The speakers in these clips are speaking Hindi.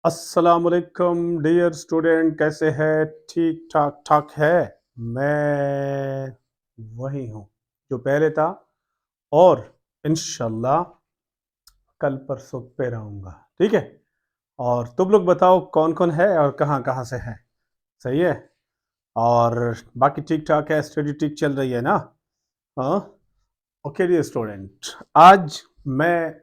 अस्सलाम वालेकुम डियर स्टूडेंट, कैसे है? ठीक ठाक ठाक है। मैं वही हूँ जो पहले था, और इंशाल्लाह कल परसों पे रहूँगा। ठीक है। और तुम लोग बताओ कौन कौन है और कहाँ कहाँ से है? सही है। और बाकी ठीक ठाक है, स्टडी ठीक चल रही है ना? हाँ। ओके डियर स्टूडेंट, आज मैं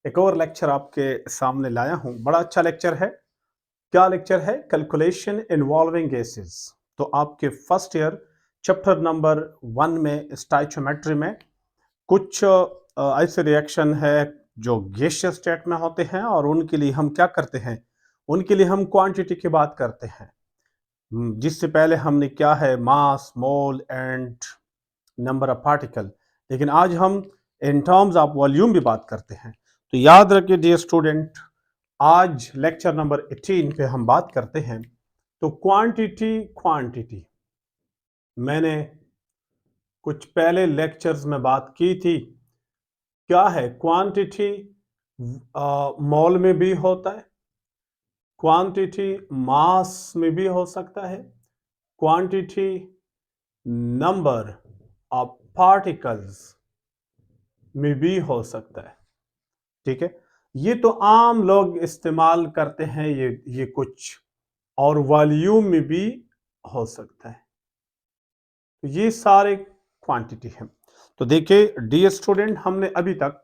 एक और लेक्चर आपके सामने लाया हूँ। बड़ा अच्छा लेक्चर है। क्या लेक्चर है? Calculation involving gases. तो आपके फर्स्ट ईयर चैप्टर नंबर 1 में स्टाइचोमेट्री में कुछ ऐसे रिएक्शन है जो गैसियस स्टेट में होते हैं, और उनके लिए हम क्या करते हैं? उनके लिए हम क्वांटिटी की बात करते हैं। जिससे पहले हमने क्या है, मास, mole and number of particle. लेकिन आज हम इन टर्म्स ऑफ वॉल्यूम भी बात करते हैं। तो याद रखिए डियर स्टूडेंट, आज लेक्चर नंबर 18 पे हम बात करते हैं। तो क्वांटिटी क्वांटिटी मैंने कुछ पहले लेक्चर्स में बात की थी। क्या है क्वांटिटी? मोल में भी होता है, क्वांटिटी मास में भी हो सकता है, क्वांटिटी नंबर ऑफ पार्टिकल्स में भी हो सकता है। ठीक है। ये तो आम लोग इस्तेमाल करते हैं, ये कुछ, और वॉल्यूम में भी हो सकता है। तो ये सारे क्वांटिटी हैं। तो देखिए डियर स्टूडेंट, हमने अभी तक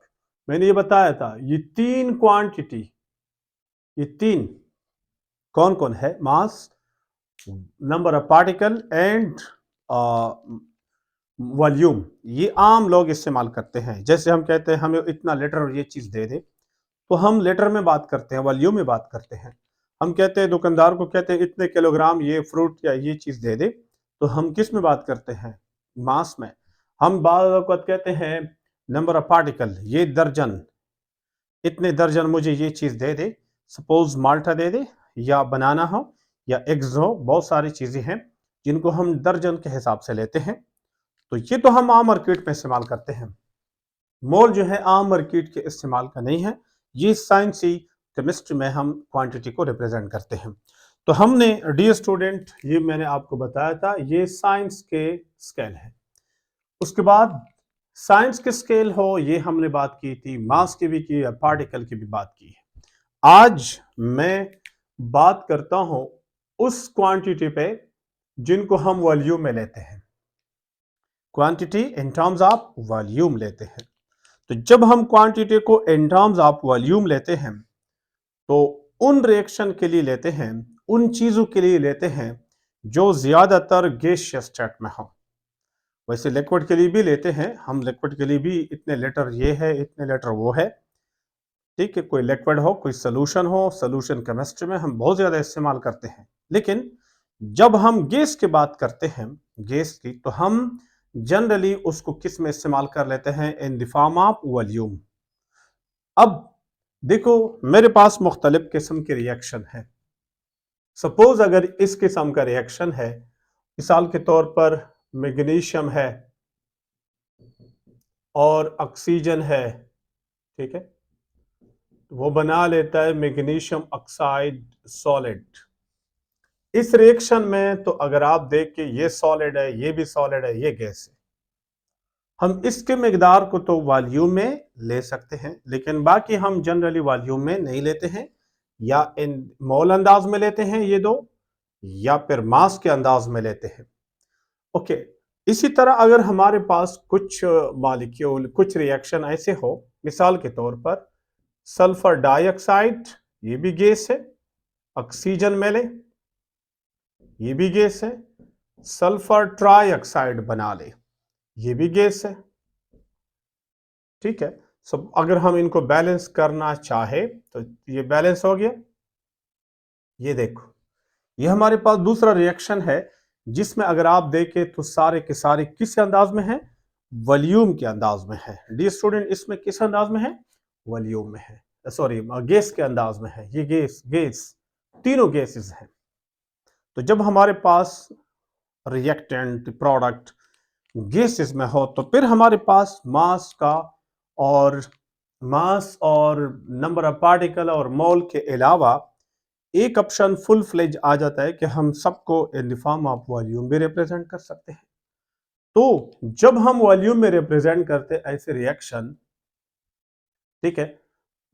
मैंने ये बताया था, ये तीन क्वांटिटी, ये तीन कौन कौन है? मास, number of particle and volume. ये आम लोग इस्तेमाल करते हैं। जैसे हम कहते हैं हमें इतना लीटर और ये चीज दे दे, तो हम लीटर में बात करते हैं, वॉल्यूम में बात करते हैं। हम कहते हैं दुकानदार को, कहते हैं इतने किलोग्राम ये फ्रूट या ये चीज दे दे, तो हम किस में बात करते हैं? मास में। हम बार वक्त कहते हैं नंबर ऑफ पार्टिकल, ये दर्जन, इतने दर्जन मुझे ये चीज दे दे। सपोज माल्टा दे दे, या बनाना हो, या एग्स हो, बहुत सारी चीजें हैं जिनको हम दर्जन के हिसाब से लेते हैं। तो ये तो हम आम मार्केट में इस्तेमाल करते हैं। मोल जो है आम मार्केट के इस्तेमाल का नहीं है। ये साइंसी केमिस्ट्री में हम क्वांटिटी को रिप्रेजेंट करते हैं। तो हमने डियर स्टूडेंट, ये मैंने आपको बताया था, ये साइंस के स्केल है। उसके बाद साइंस के स्केल हो, ये हमने बात की थी, मास की भी की, पार्टिकल की भी बात की है। आज मैं बात करता हूं उस क्वांटिटी पे जिनको हम वॉल्यूम में लेते हैं। Quantity in terms of volume लेते हैं। तो जब हम क्वांटिटी को इन टर्म्स ऑफ वॉल्यूम लेते हैं, तो उन रिएक्शन के लिए लेते हैं, उन चीजों के लिए लेते हैं जो ज्यादातर गैसियस स्टेट में हो। वैसे लिक्विड के लिए भी लेते हैं हम, लिक्विड के लिए भी इतने लीटर ये है, इतने लीटर वो है। ठीक है, कोई लिक्विड हो, कोई सोल्यूशन हो, सोल्यूशन केमिस्ट्री में हम बहुत ज्यादा इस्तेमाल करते हैं। लेकिन जब हम गैस की बात करते हैं, गैस की, तो हम जनरली उसको किस में इस्तेमाल कर लेते हैं? In the form of volume. अब देखो, मेरे पास मुख्तलिफ किस्म के रिएक्शन है। सपोज अगर इस किस्म का रिएक्शन है, मिसाल के तौर पर मैग्नीशियम है और ऑक्सीजन है। ठीक है, वो बना लेता है मैग्नीशियम ऑक्साइड सॉलिड। इस रिएक्शन में तो अगर आप देख के, ये सॉलिड है, ये भी सॉलिड है, ये गैस है, हम इसके मिकदार को तो वॉल्यूम में ले सकते हैं, लेकिन बाकी हम जनरली वॉल्यूम में नहीं लेते हैं। या इन मोल अंदाज में लेते हैं ये दो, या फिर मास के अंदाज में लेते हैं। ओके। इसी तरह अगर हमारे पास कुछ मॉलिक्यूल, कुछ रिएक्शन ऐसे हो, मिसाल के तौर पर सल्फर डाइऑक्साइड, ये भी गैस है। ऑक्सीजन में ले, ये भी गैस है। सल्फर ट्राइऑक्साइड बना ले, ये भी गैस है। ठीक है। सब अगर हम इनको बैलेंस करना चाहे तो ये बैलेंस हो गया। ये देखो, ये हमारे पास दूसरा रिएक्शन है, जिसमें अगर आप देखें तो सारे के सारे किस अंदाज में है? वॉल्यूम के अंदाज में है। डी स्टूडेंट, इसमें किस अंदाज में है? वॉल्यूम में है, सॉरी गैस के अंदाज में है। ये गैस गैस तीनों गैसेस हैं। तो जब हमारे पास रिएक्टेंट प्रोडक्ट गैसेस में हो, तो फिर हमारे पास और मास और नंबर ऑफ पार्टिकल और मोल के अलावा एक ऑप्शन फुल फ्लेज आ जाता है कि हम सबको in the form of volume भी रिप्रेजेंट कर सकते हैं। तो जब हम वॉल्यूम में रिप्रेजेंट करते ऐसे रिएक्शन, ठीक है,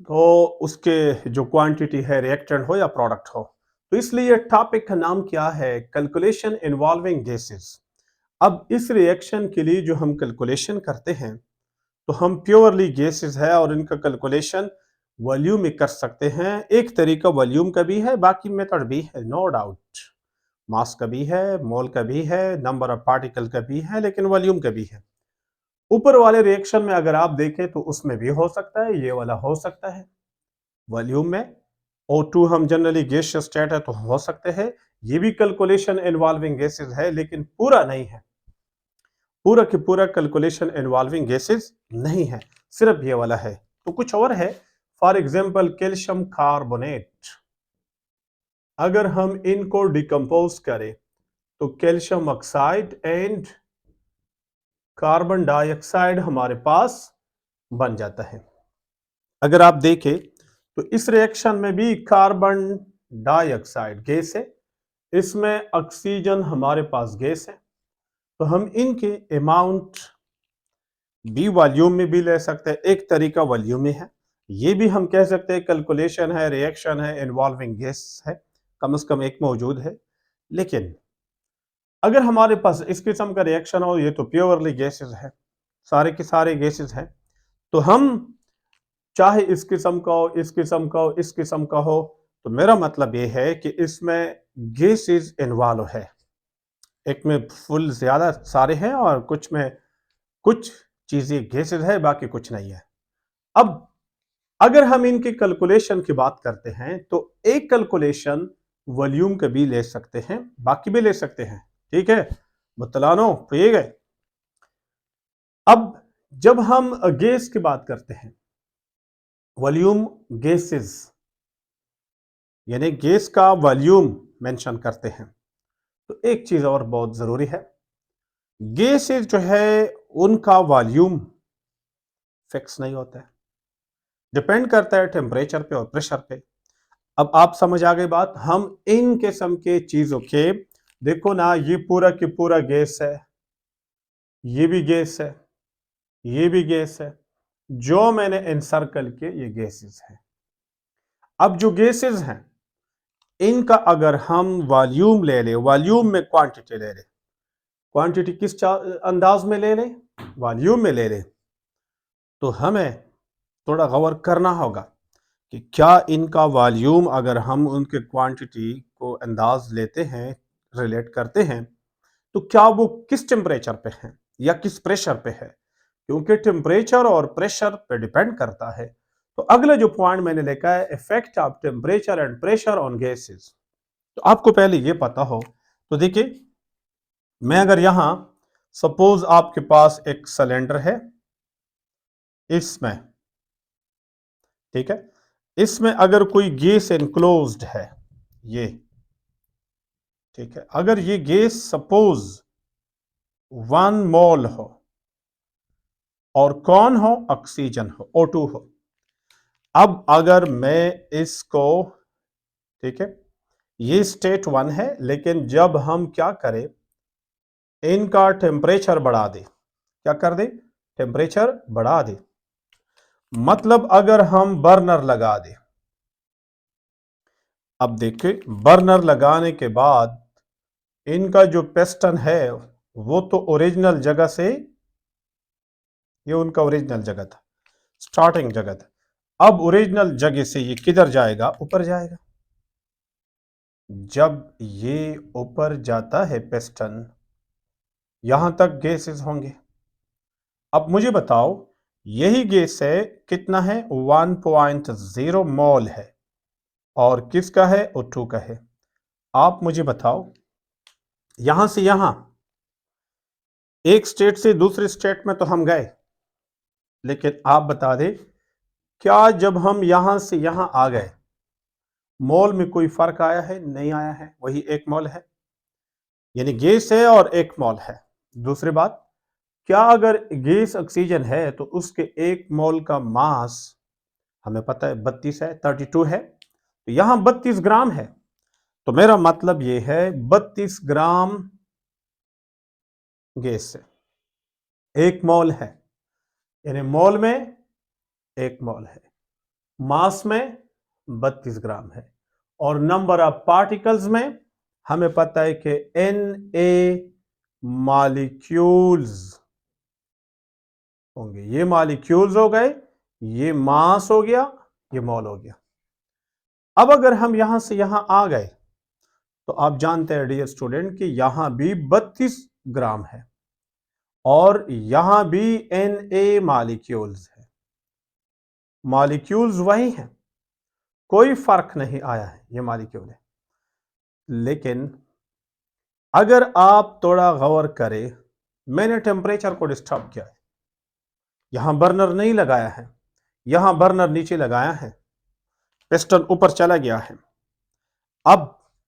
तो उसके जो क्वांटिटी है रिएक्टेंट हो या प्रोडक्ट हो, तो इसलिए टॉपिक का नाम क्या है, कैलकुलेशन इन्वॉल्विंग गैसेस। अब इस रिएक्शन के लिए जो हम कैलकुलेशन करते हैं, तो हम प्योरली गैसेस है और इनका कैलकुलेशन वॉल्यूम में कर सकते हैं। एक तरीका वॉल्यूम का भी है, बाकी मेथड भी है, नो डाउट। मास का भी है, मोल का भी है, नंबर ऑफ पार्टिकल का भी है, लेकिन वॉल्यूम का भी है। ऊपर वाले रिएक्शन में अगर आप देखें तो उसमें भी हो सकता है, ये वाला हो सकता है। वॉल्यूम में O2 हम जनरली गैसियस स्टेट है तो हो सकते हैं। ये भी कैलकुलेशन इन्वॉल्विंग गैसेस है, लेकिन पूरा नहीं है। पूरा की पूरा कैलकुलेशन इन्वॉल्विंग गैसेस नहीं है, सिर्फ ये वाला है। तो कुछ और है, फॉर एग्जांपल कैल्शियम कार्बोनेट। अगर हम इनको डिकम्पोज करें तो calcium oxide and carbon dioxide हमारे पास बन जाता है। अगर आप देखें तो इस रिएक्शन में भी कार्बन डाइऑक्साइड गैस है, इसमें ऑक्सीजन हमारे पास गैस है। तो हम इनके अमाउंट भी वॉल्यूम में भी ले सकते हैं, एक तरीका वॉल्यूम में है। ये भी हम कह सकते हैं कैलकुलेशन है, रिएक्शन है, इन्वॉल्विंग गैस है, कम से कम एक मौजूद है। लेकिन अगर हमारे पास इस किस्म का रिएक्शन हो, ये तो प्योरली गैसेस है, सारे के सारे गैसेस हैं, तो हम चाहे इस किस्म का हो, इस किस्म का हो, इस किस्म का हो, तो मेरा मतलब ये है कि इसमें गैसेस इन्वॉल्व है। एक में फुल ज्यादा सारे हैं और कुछ में कुछ चीजें गैसेस है, बाकी कुछ नहीं है। अब अगर हम इनकी कैलकुलेशन की बात करते हैं तो एक कैलकुलेशन वॉल्यूम का भी ले सकते हैं, बाकी भी ले सकते हैं, ठीक है, बतलानो तो ये गए। अब जब हम गैस की बात करते हैं, वॉल्यूम गैसेस यानी गैस का वॉल्यूम मेंशन करते हैं, तो एक चीज और बहुत जरूरी है, गैसेस जो है उनका वॉल्यूम फिक्स नहीं होता है, डिपेंड करता है टेम्परेचर पे और प्रेशर पे। अब आप समझ आ गई बात। हम इन किस्म के चीजों के, देखो ना, ये पूरा की पूरा गैस है, ये भी गैस है, ये भी गैस है, जो मैंने इनसर्कल के ये गैसेस हैं। अब जो गैसेस हैं इनका अगर हम वॉल्यूम ले ले, वॉल्यूम में क्वांटिटी ले ले, क्वांटिटी किस अंदाज में ले ले, वॉल्यूम में ले ले, तो हमें थोड़ा गौर करना होगा कि क्या इनका वॉल्यूम अगर हम उनके क्वांटिटी को अंदाज लेते हैं, रिलेट करते हैं, तो क्या वो किस टेम्परेचर पे है या किस प्रेशर पे है, क्योंकि टेम्परेचर और प्रेशर पे डिपेंड करता है। तो अगला जो पॉइंट मैंने लिखा है, effect of temperature and pressure on gases. तो आपको पहले ये पता हो, तो देखिए, मैं अगर यहां सपोज आपके पास एक सिलेंडर है, इसमें, ठीक है, इसमें अगर कोई गैस एनक्लोज्ड है, ये, ठीक है, अगर ये गैस सपोज 1 मोल हो और कौन हो, ऑक्सीजन हो, O2 हो। अब अगर मैं इसको, ठीक है, ये स्टेट 1 है, लेकिन जब हम क्या करें, इनका टेम्परेचर बढ़ा दे, क्या कर दे, टेम्परेचर बढ़ा दे, मतलब अगर हम बर्नर लगा दे। अब देखिए, बर्नर लगाने के बाद इनका जो पिस्टन है वो तो ओरिजिनल जगह से, ये उनका ओरिजिनल जगह था, स्टार्टिंग जगह था। अब ओरिजिनल जगह से ये किधर जाएगा, ऊपर जाएगा। जब ये ऊपर जाता है पिस्टन, यहां तक गैसेस होंगे। अब मुझे बताओ, यही गैस है, कितना है, 1.0 मोल है, और किसका है, O2 का है। आप मुझे बताओ, यहां से यहां, एक स्टेट से दूसरे स्टेट में तो हम गए, लेकिन आप बता दें, क्या जब हम यहां से यहां आ गए, मोल में कोई फर्क आया है, नहीं आया है, वही 1 मोल है, यानी गैस है और 1 मोल है। दूसरी बात, क्या अगर गैस ऑक्सीजन है तो उसके 1 मोल का मास हमें पता है 32 है, 32 है, तो यहां 32 ग्राम है, तो मेरा मतलब यह है 32 ग्राम गैस से 1 मोल है, यानी मोल में 1 मोल है, मास में 32 ग्राम है, और नंबर ऑफ पार्टिकल्स में हमें पता है कि Na मॉलिक्यूल्स होंगे। ये मॉलिक्यूल्स हो गए, ये मास हो गया, ये मोल हो गया। अब अगर हम यहां से यहां आ गए तो आप जानते हैं डियर स्टूडेंट कि यहां भी 32 ग्राम है और यहां भी Na मॉलिक्यूल्स है। मॉलिक्यूल्स वही हैं, कोई फर्क नहीं आया है, ये मॉलिक्यूल है। लेकिन अगर आप थोड़ा गौर करें, मैंने टेम्परेचर को डिस्टर्ब किया है, यहां बर्नर नहीं लगाया है, यहां बर्नर नीचे लगाया है, पिस्टन ऊपर चला गया है। अब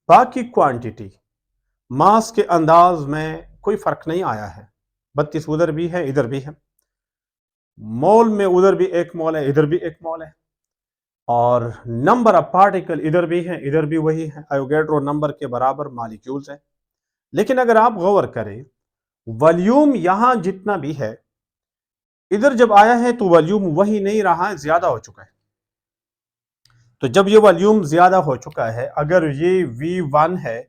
बाकी क्वांटिटी मास के अंदाज में कोई फर्क नहीं आया है, 32 उधर भी है इधर भी है, मोल में उधर भी 1 मोल है इधर भी 1 मोल है, और नंबर ऑफ पार्टिकल इधर भी है इधर भी वही है, एवोगैड्रो नंबर के बराबर मॉलिक्यूल्स है। लेकिन अगर आप गौर करें, वॉल्यूम यहां जितना भी है इधर जब आया है तो वॉल्यूम वही नहीं रहा है, ज्यादा हो चुका है। तो जब ये वॉल्यूम ज्यादा हो चुका है, अगर ये V1 है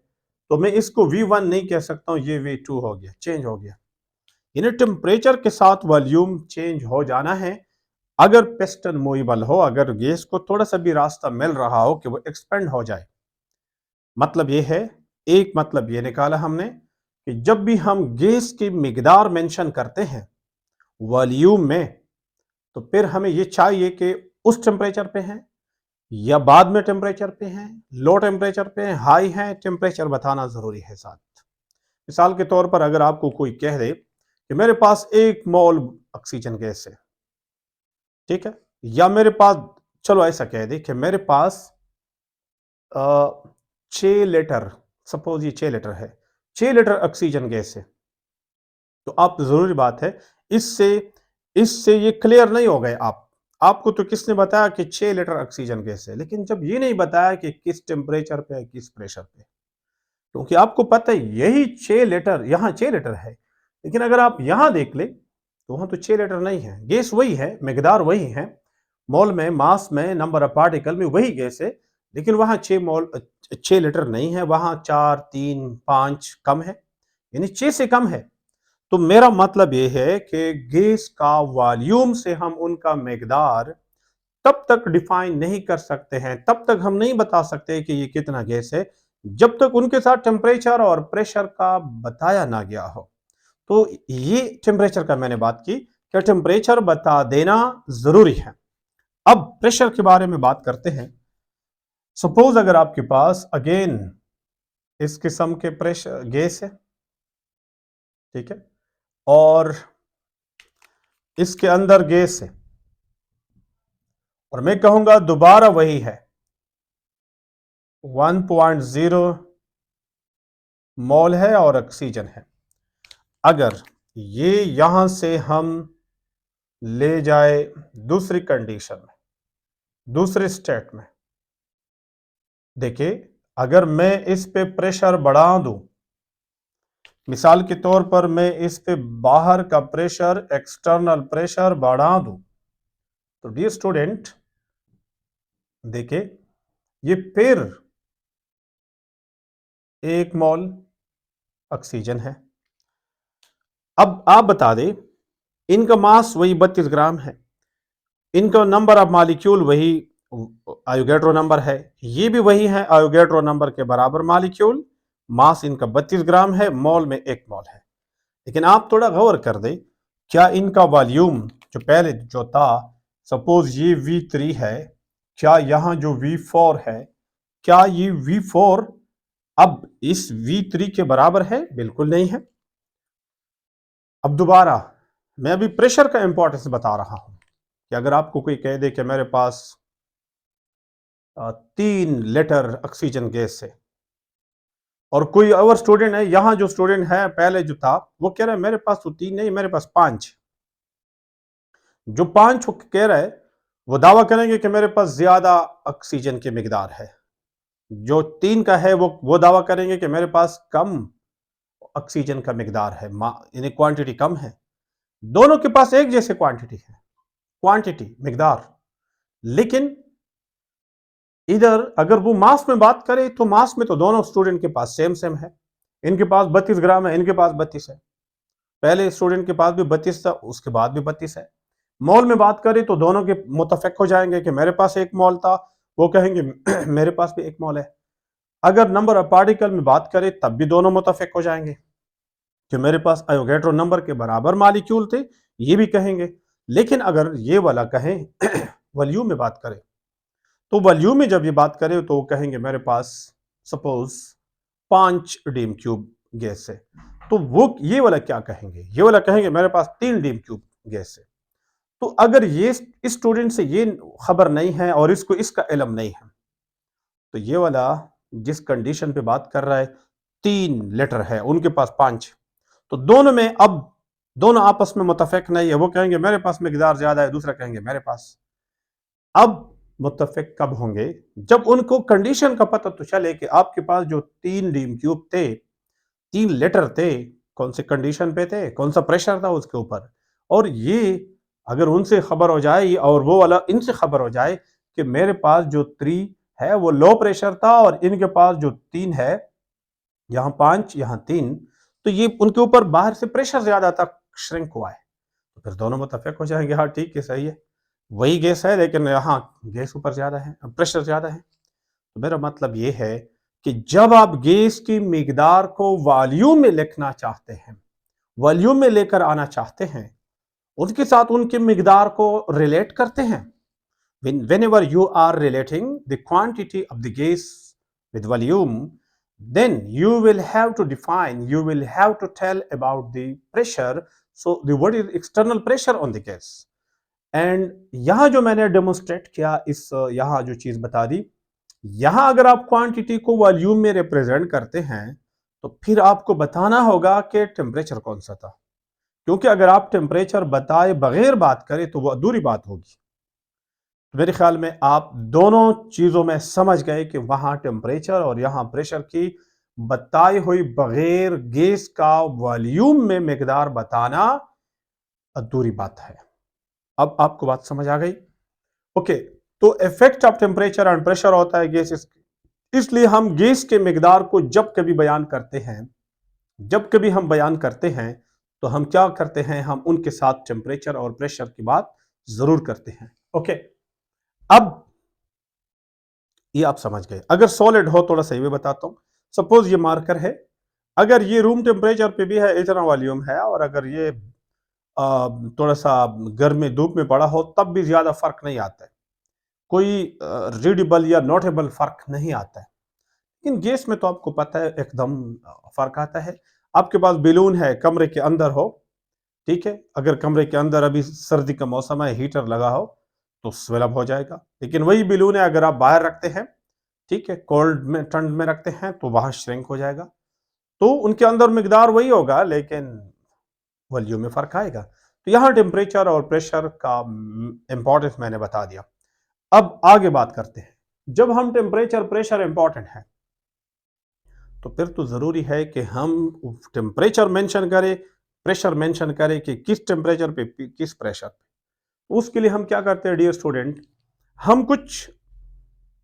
तो मैं इसको V1 नहीं कह सकता हूं, ये V2 हो गया, चेंज हो गया। यानी टेम्परेचर के साथ वॉल्यूम चेंज हो जाना है। अगर पिस्टन मूवेबल हो, अगर गैस को थोड़ा सा भी रास्ता मिल रहा हो कि वो एक्सपेंड हो जाए, मतलब ये है, एक मतलब ये निकाला हमने कि जब भी हम गैस की मिकदार मेंशन करते हैं वॉल्यूम में, तो फिर हमें ये चाहिए कि उस टेम्परेचर पे है या बाद में टेम्परेचर पे है, लो टेम्परेचर पे है, हाई है, टेम्परेचर बताना जरूरी है साथ। मिसाल के तौर पर अगर आपको कोई कह दे कि मेरे पास 1 मोल ऑक्सीजन गैस है, ठीक है, या मेरे पास, चलो ऐसा कह दे कि मेरे पास 6 लीटर, सपोज ये 6 लीटर है, 6 लीटर ऑक्सीजन गैस है, तो आप जरूरी बात है, इससे इससे ये क्लियर नहीं हो गए आपको तो किसने बताया कि 6 लीटर ऑक्सीजन गैस है, लेकिन जब ये नहीं बताया कि किस टेम्परेचर पे है, किस प्रेशर पे, क्योंकि आपको पता है यही 6 लीटर, यहां 6 लीटर है, लेकिन अगर आप यहां देख ले तो वहां तो 6 लीटर नहीं है, गैस वही है, मिकदार वही है, मोल में, मास में, नंबर ऑफ पार्टिकल में वही गैस है, लेकिन वहां 6 लीटर नहीं है, वहां 4, 3, 5 कम है, यानी 6 से कम है। तो मेरा मतलब यह है कि गैस का वॉल्यूम से हम उनका मिकदार तब तक डिफाइन नहीं कर सकते हैं, तब तक हम नहीं बता सकते कि ये कितना गैस है, जब तक उनके साथ टेम्परेचर और प्रेशर का बताया ना गया हो। तो ये टेम्परेचर का मैंने बात की कि टेम्परेचर बता देना जरूरी है। अब प्रेशर के बारे में बात करते हैं। सपोज अगर आपके पास अगेन इस किस्म के प्रेशर गैस है, ठीक है, और इसके अंदर गैस है, और मैं कहूंगा दोबारा वही है, 1.0 मोल है और ऑक्सीजन है। अगर ये यहां से हम ले जाए दूसरी कंडीशन में, दूसरे स्टेट में, देखिए अगर मैं इस पे प्रेशर बढ़ा दूं, मिसाल के तौर पर मैं इस पे बाहर का प्रेशर, एक्सटर्नल प्रेशर बढ़ा दूं, तो डियर स्टूडेंट देखिए ये फिर 1 मोल ऑक्सीजन है। अब आप बता दें, इनका मास वही 32 ग्राम है, इनका नंबर ऑफ मॉलिक्यूल वही आयोगेड्रो नंबर है, ये भी वही है, आयोगेड्रो नंबर के बराबर मॉलिक्यूल, मास इनका 32 ग्राम है, मोल में 1 मोल है। लेकिन आप थोड़ा गौर कर दे, क्या इनका वॉल्यूम जो पहले जो था, सपोज ये V3 है, क्या यहां जो V4 है, क्या ये V4 अब इस V3 के बराबर है? बिल्कुल नहीं है। अब दोबारा मैं अभी प्रेशर का इंपॉर्टेंस बता रहा हूं कि अगर आपको कोई कह दे कि मेरे पास 3 लीटर ऑक्सीजन गैस है, और कोई और स्टूडेंट है, यहां जो स्टूडेंट है पहले जो था वो कह रहा है मेरे पास तो 3 नहीं, मेरे पास 5, जो 5 कह रहा है वो दावा करेंगे कि मेरे पास ज्यादा ऑक्सीजन की मिकदार है, जो 3 का है वो दावा करेंगे कि मेरे पास कम ऑक्सीजन का मिकदार है, यानी क्वांटिटी कम है। दोनों के पास एक जैसे क्वांटिटी है, क्वांटिटी मिकदार, लेकिन इधर अगर वो मास में बात करे तो मास में तो दोनों स्टूडेंट के पास सेम सेम है। इनके पास 32 ग्राम है, इनके पास 32 है। पहले स्टूडेंट के पास भी 32 था, उसके बाद भी 32 है। मोल में बात करें तो दोनों के मुतफिक हो जाएंगे कि मेरे पास 1 मोल था, वो कहेंगे मेरे पास भी 1 मोल है। अगर नंबर ऑफ पार्टिकल में बात करें तब भी दोनों मुतफिक हो जाएंगे कि मेरे पास अवोगैड्रो नंबर के बराबर मालिक्यूल थे, ये भी कहेंगे। लेकिन अगर ये वाला कहें वॉल्यूम में बात करें तो वॉल्यूम में जब ये बात करें तो वो कहेंगे मेरे पास सपोज 5 डीम क्यूब गैस है, तो वो ये वाला क्या कहेंगे, ये वाला कहेंगे मेरे पास 3 डीम क्यूब गैस है। तो अगर ये इस स्टूडेंट से ये खबर नहीं है और इसको इसका इल्म नहीं है, तो ये वाला जिस कंडीशन पे बात कर रहा है 3 लीटर है, उनके पास 5, तो दोनों में अब दोनों आपस में मुतफिक नहीं है। वो कहेंगे मेरे पास मिकदार ज्यादा है, दूसरा कहेंगे मेरे पास। अब मुत्तफिक कब होंगे, जब उनको कंडीशन का पता तो चले कि आपके पास जो 3 डीम क्यूब थे, 3 लीटर थे, कौन से कंडीशन पे थे, कौन सा प्रेशर था उसके ऊपर। और ये अगर उनसे खबर हो जाए और वो वाला इनसे खबर हो जाए कि मेरे पास जो 3 है वो लो प्रेशर था और इनके पास जो 3 है, यहाँ 5 यहाँ 3, तो ये उनके ऊपर बाहर से प्रेशर ज्यादा था, श्रिंक हुआ है, तो फिर दोनों मुत्तफिक हो जाएंगे, हाँ ठीक है सही है, वही गैस है लेकिन यहाँ गैस ऊपर ज्यादा है, प्रेशर ज्यादा है। तो मेरा मतलब ये है कि जब आप गैस की मिकदार को वॉल्यूम में लिखना चाहते हैं, वॉल्यूम में लेकर आना चाहते हैं, उसके साथ उनके मिकदार को रिलेट करते हैं। whenever you are relating the quantity of the gas with volume, then you will have to define, you will have to tell about the pressure. So the what is external pressure on the gas, and यहां जो मैंने डेमोन्स्ट्रेट किया, इस यहां जो चीज बता दी, यहां अगर आप क्वांटिटी को वॉल्यूम में रिप्रेजेंट करते हैं तो फिर आपको बताना होगा कि टेम्परेचर कौन सा था, क्योंकि अगर आप टेम्परेचर बताए बगैर बात करें तो वो अधूरी बात होगी। तो मेरे ख्याल में आप दोनों चीजों में समझ गए कि वहां टेम्परेचर और यहां प्रेशर की बताई हुई बगैर गैस का वॉल्यूम में मिकदार बताना अधूरी बात है। अब आपको बात समझ आ गई? ओके, तो effect of temperature and pressure होता है गैस, इसलिए हम गैस के मिकदार को जब कभी बयान करते हैं, जब कभी हम बयान करते हैं तो हम क्या करते हैं, हम उनके साथ टेम्परेचर और प्रेशर की बात जरूर करते हैं। ओके, अब ये आप समझ गए। अगर सॉलिड हो, थोड़ा सा ये बताता हूं, सपोज ये मार्कर है, अगर ये रूम टेम्परेचर पे भी है, इतना वॉल्यूम है, और अगर ये थोड़ा सा गर्म में धूप में पड़ा हो तब भी ज्यादा फर्क नहीं आता है, कोई रीडेबल या नोटेबल फर्क नहीं आता है। लेकिन गैस में तो आपको पता है एकदम फर्क आता है। आपके पास बैलून है, कमरे के अंदर हो, ठीक है, अगर कमरे के अंदर अभी सर्दी का मौसम है, हीटर लगा हो तो स्वेलअप हो जाएगा। लेकिन वही बैलून है अगर आप बाहर रखते हैं, ठीक है, कोल्ड में ठंड में रखते हैं तो वहां श्रिंक हो जाएगा। तो उनके अंदर मिकदार वही होगा लेकिन वॉल्यूम में फर्क आएगा। तो यहां टेम्परेचर और प्रेशर का इंपॉर्टेंस मैंने बता दिया। अब आगे बात करते हैं। जब हम टेम्परेचर प्रेशर इंपॉर्टेंट है तो फिर तो जरूरी है कि हम टेम्परेचर मेंशन करें, प्रेशर मेंशन करें कि किस टेम्परेचर पे किस प्रेशर पे। उसके लिए हम क्या करते हैं डियर स्टूडेंट, हम कुछ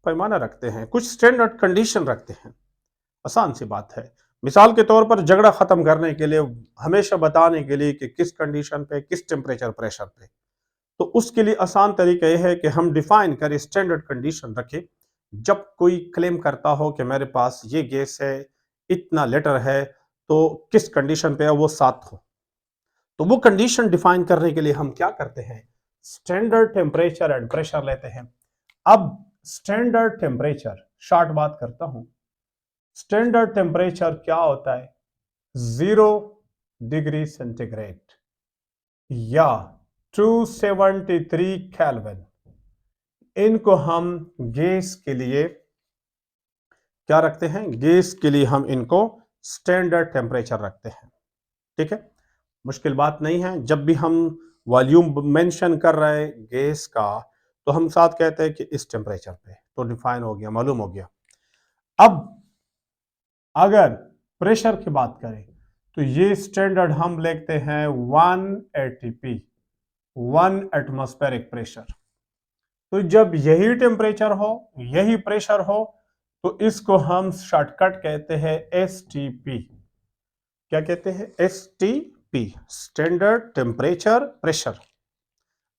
पैमाना रखते हैं, कुछ स्टैंडर्ड कंडीशन रखते हैं। आसान सी बात है, मिसाल के तौर पर झगड़ा खत्म करने के लिए, हमेशा बताने के लिए कि किस कंडीशन पे, किस टेम्परेचर प्रेशर पे, तो उसके लिए आसान तरीका यह है कि हम डिफाइन करें, स्टैंडर्ड कंडीशन रखें। जब कोई क्लेम करता हो कि मेरे पास ये गैस है, इतना लीटर है, तो किस कंडीशन पे है, वो 7 हो। तो वो कंडीशन डिफाइन करने के लिए हम क्या करते हैं, स्टैंडर्ड टेम्परेचर एंड प्रेशर लेते हैं। अब स्टैंडर्ड टेम्परेचर, शॉर्ट बात करता हूं, स्टैंडर्ड टेम्परेचर क्या होता है, 0 डिग्री सेंटीग्रेड या 273 केल्विन। इनको हम गैस के लिए क्या रखते हैं, गैस के लिए हम इनको स्टैंडर्ड टेम्परेचर रखते हैं। ठीक है, मुश्किल बात नहीं है। जब भी हम वॉल्यूम मेंशन कर रहे हैं गैस का तो हम साथ कहते हैं कि इस टेम्परेचर पे, तो डिफाइन हो गया, मालूम हो गया। अब अगर प्रेशर की बात करें तो ये स्टैंडर्ड हम लिखते हैं 1 एटीपी, 1 एटमॉस्फेरिक प्रेशर। तो जब यही टेम्परेचर हो, यही प्रेशर हो, तो इसको हम शॉर्टकट कहते हैं एसटीपी। क्या कहते हैं? STP, standard temperature pressure.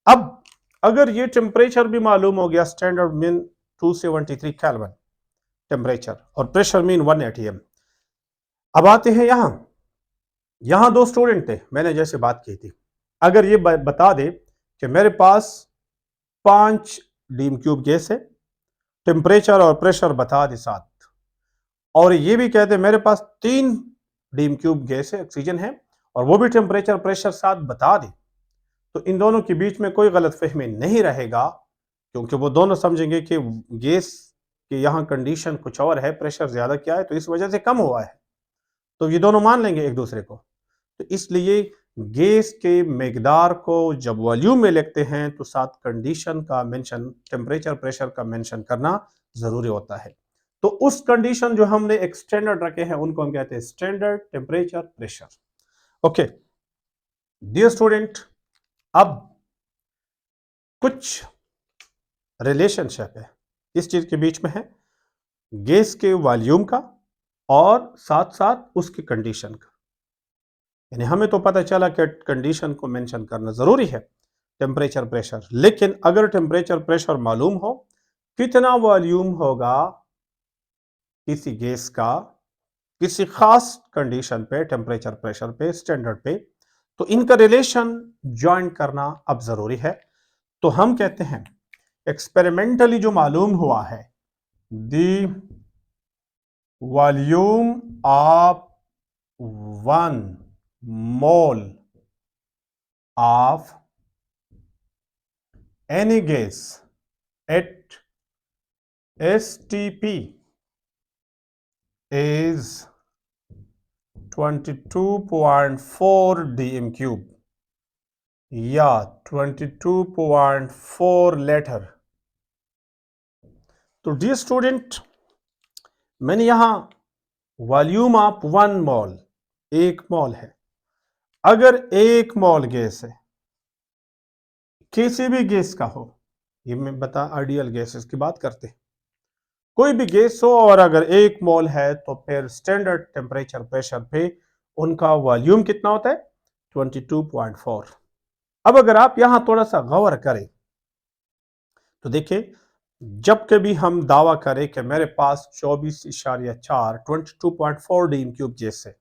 अब अगर ये टेम्परेचर भी मालूम हो गया, स्टैंडर्ड मीन 273 केल्विन टेम्परेचर और प्रेशर मीन 1 एटीएम। अब आते हैं यहां दो स्टूडेंट थे, मैंने जैसे बात की थी। अगर ये बता दे कि मेरे पास 5 डीम क्यूब गैस है, टेम्परेचर और प्रेशर बता दे 7, और ये भी कहते मेरे पास 3 डीम क्यूब गैस है, ऑक्सीजन है, और वो भी टेम्परेचर प्रेशर 7 बता दे, तो इन दोनों के बीच में कोई गलतफहमी नहीं रहेगा, क्योंकि वो दोनों समझेंगे कि गैस के यहाँ कंडीशन कुछ और है, प्रेशर ज्यादा क्या है तो इस वजह से कम हुआ है, तो ये दोनों मान लेंगे एक दूसरे को। तो इसलिए गैस के मिकदार को जब वॉल्यूम में लिखते हैं तो साथ कंडीशन का मेंशन, टेम्परेचर प्रेशर का मेंशन करना जरूरी होता है। तो उस कंडीशन जो हमने एक स्टैंडर्ड रखे हैं उनको हम कहते हैं standard temperature pressure. Okay dear student, अब कुछ रिलेशनशिप है इस चीज के बीच में है, गैस के वॉल्यूम का और साथ साथ उसकी कंडीशन का। यानी हमें तो पता चला कि कंडीशन को मेंशन करना जरूरी है, टेम्परेचर प्रेशर, लेकिन अगर टेम्परेचर प्रेशर मालूम हो, कितना वॉल्यूम होगा किसी गैस का किसी खास कंडीशन पे, टेम्परेचर प्रेशर पे, स्टैंडर्ड पे, तो इनका रिलेशन ज्वाइन करना अब जरूरी है। तो हम कहते हैं एक्सपेरिमेंटली जो मालूम हुआ है, the volume of 1 mole of any gas at STP is 22.4 dm cube या 22.4 लीटर। तो डियर स्टूडेंट, मैंने यहां वॉल्यूम ऑफ 1 मोल, 1 मोल है। अगर 1 मोल गैस है, किसी भी गैस का हो, ये मैं बता आइडियल गैसेस की बात करते हैं, कोई भी गैस हो और अगर 1 मोल है तो फिर स्टैंडर्ड टेम्परेचर प्रेशर पे उनका वॉल्यूम कितना होता है? 22.4। अब अगर आप यहां थोड़ा सा गौर करें तो देखिए, जब कभी हम दावा करें कि मेरे पास 24.4 22.4 डीम क्यूब गैस है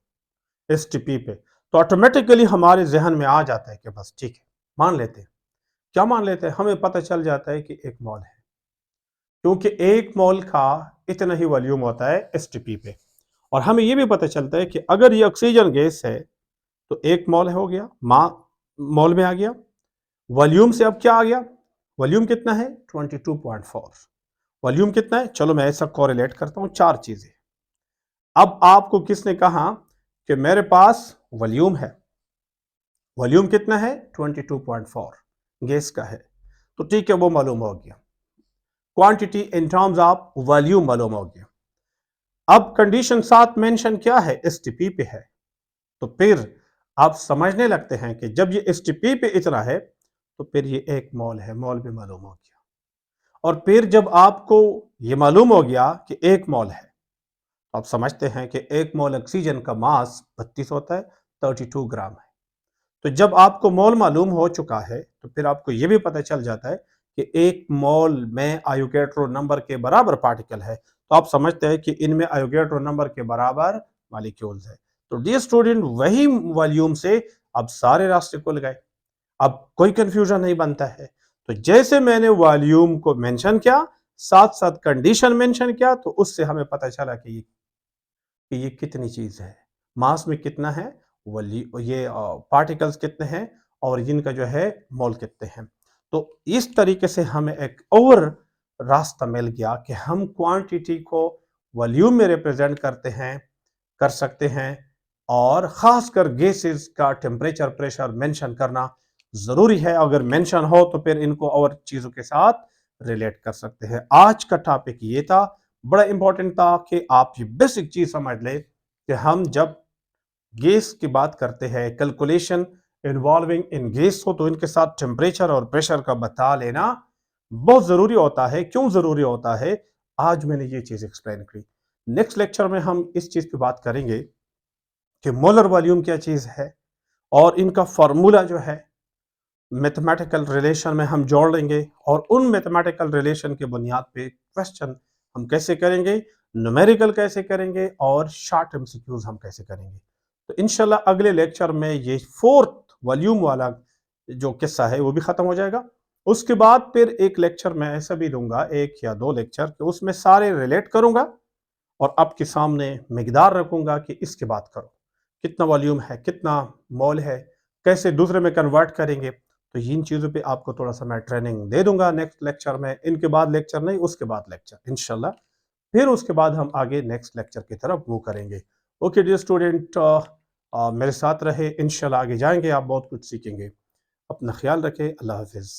एसटीपी पे, तो ऑटोमेटिकली हमारे जहन में आ जाता है कि बस ठीक है, मान लेते हैं। क्या मान लेते हैं? हमें पता चल जाता है कि 1 मोल है, क्योंकि 1 मोल का इतना ही वॉल्यूम होता है एसटीपी पे। और हमें यह भी पता चलता है कि अगर ये ऑक्सीजन गैस है तो 1 मोल हो गया, मोल में आ गया। वॉल्यूम से अब क्या आ गया? वॉल्यूम कितना है? 22.4। वॉल्यूम कितना है? चलो मैं ऐसा कोरिलेट करता हूं 4 चीजें। अब आपको किसने कहा कि मेरे पास वॉल्यूम है, वॉल्यूम कितना है? 22.4 गैस का है, तो ठीक है, वो मालूम हो गया। Quantity in terms of volume मालूम हो गया। अब कंडीशन 7 मेंशन क्या है? एसटीपी पे है। तो फिर आप समझने लगते हैं कि जब ये एसटीपी पे इतना है तो फिर ये 1 मोल है, मोल भी मालूम हो गया। और फिर जब आपको ये मालूम हो गया कि 1 मोल है, तो आप समझते हैं कि 1 मोल ऑक्सीजन का मास 32 होता है, 32 ग्राम है। तो जब आपको मोल मालूम हो चुका है तो फिर आपको यह भी पता चल जाता है कि 1 मोल में आयोगेड्रो नंबर के बराबर पार्टिकल है, तो आप समझते हैं कि इनमें आयोगेड्रो नंबर के बराबर मॉलिक्यूल्स है। तो डियर स्टूडेंट, वही वॉल्यूम से अब सारे रास्ते खुल गए, अब कोई कंफ्यूजन नहीं बनता है। तो जैसे मैंने वॉल्यूम को मेंशन किया, साथ साथ कंडीशन मेंशन किया, तो उससे हमें पता चला कि ये कितनी चीज है, मास में कितना है, ये पार्टिकल्स कितने हैं और इनका जो है मोल कितने हैं। तो इस तरीके से हमें एक और रास्ता मिल गया कि हम क्वांटिटी को वॉल्यूम में रिप्रेजेंट करते हैं, कर सकते हैं, और खासकर गैसेस का टेम्परेचर प्रेशर मेंशन करना जरूरी है। अगर मेंशन हो तो फिर इनको और चीजों के साथ रिलेट कर सकते हैं। आज का टॉपिक ये था। बड़ा इंपॉर्टेंट था कि आप ये बेसिक चीज समझ ले कि हम जब गैस की बात करते हैं, कैलकुलेशन इन्वॉल्विंग इन गैस हो, तो इनके साथ टेम्परेचर और प्रेशर का बता लेना बहुत जरूरी होता है। क्यों जरूरी होता है, आज मैंने ये चीज एक्सप्लेन की। नेक्स्ट लेक्चर में हम इस चीज पे बात करेंगे कि मोलर वॉल्यूम क्या चीज है, और इनका फॉर्मूला जो है मैथमेटिकल रिलेशन में हम जोड़ लेंगे, और उन मैथमेटिकल रिलेशन के बुनियाद पे क्वेश्चन हम कैसे करेंगे, न्यूमेरिकल कैसे करेंगे, और शॉर्ट एमसीक्यूज हम कैसे करेंगे। तो इंशाल्लाह अगले लेक्चर में ये फोर्थ वॉल्यूम वाला जो किस्सा है वो भी खत्म हो जाएगा। उसके बाद फिर एक लेक्चर मैं ऐसा भी दूंगा, एक या दो लेक्चर, कि उसमें सारे रिलेट करूंगा और आपके सामने मिकदार रखूंगा कि इसके बात करो, कितना वॉल्यूम है, कितना मोल है, कैसे दूसरे में कन्वर्ट करेंगे। तो इन चीज़ों पे आपको थोड़ा सा मैं ट्रेनिंग दे दूंगा नेक्स्ट लेक्चर में। इनके बाद लेक्चर नहीं, उसके बाद लेक्चर इंशाल्लाह। फिर उसके बाद हम आगे नेक्स्ट लेक्चर की तरफ मूव करेंगे। ओके डियर स्टूडेंट, मेरे साथ रहे, इंशाल्लाह आगे जाएंगे, आप बहुत कुछ सीखेंगे। अपना ख्याल रखें, अल्लाह हाफिज़।